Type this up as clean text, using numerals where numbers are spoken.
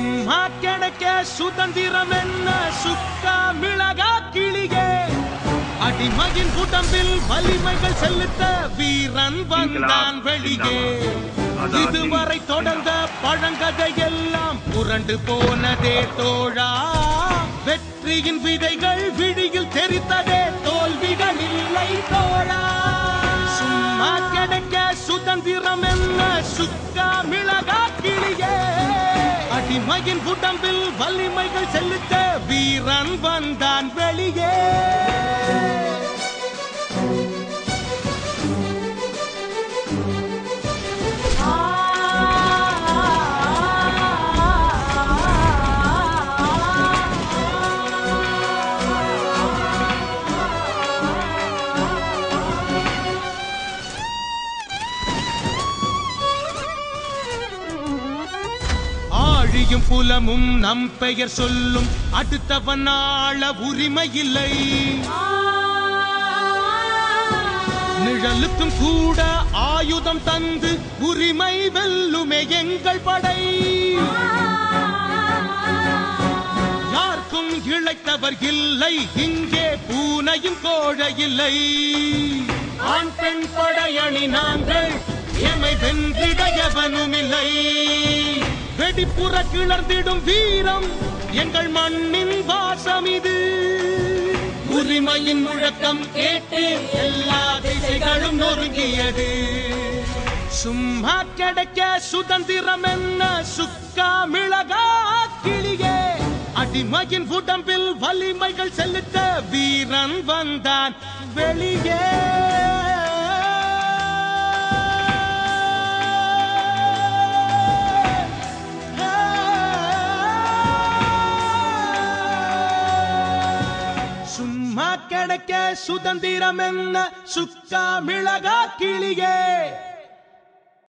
சும்மா கிடைக்க சுதந்திரம் என்ன சுக்கா மிளகா கிளியே அடிமையின் உடம்பில் வலிமைகள் செலுத்த வீரன் வந்தான் வெளியே இதுவரை தொடர்ந்த பழங்கதை எல்லாம் புரண்டு போனதே தோழா வெற்றியின் விதைகள் விழியில் தெரித்ததே தோல்விகள் இல்லை தோழா சும்மா கிடைக்க சுதந்திரம் என்ன சுக்கா மிளகா கிளியே அடிமையின் உடம்பில் வலிமைகள் செலுத்த வீரன் வந்தான் வெளியே ஆழியும் புலமும் நம் பெயர் சொல்லும் அடுத்தவன் ஆள உரிமை இல்லை நிழலுக்கும் கூட ஆயுதம் தந்து உரிமை வெல்லுமே எங்கள் படை யாருக்கும் இழைத்தவர் இல்லை இங்கே பூனையும் கோழை இல்லை ஆண் பெண் படையணி நாங்கள் எமை வென்றிட எவனும் இல்லை வெடிப்புற கிளர்ந்திடும் வீரம் எங்கள் மண்ணின் வாசம் இது உரிமையின் முழக்கம் கேட்டு எல்லா திசைகளும் நொறுங்கியது சும்மா கிடைக்க சுதந்திரம் என்ன சுக்கா மிளகா கிளியே அடிமையின் உடம்பில் வலிமைகள் செலுத்த வீரன் வந்தான் வெளியே கிடைக்க சுதந்திரம் என்ன சுக்கா மிளகா கிளியே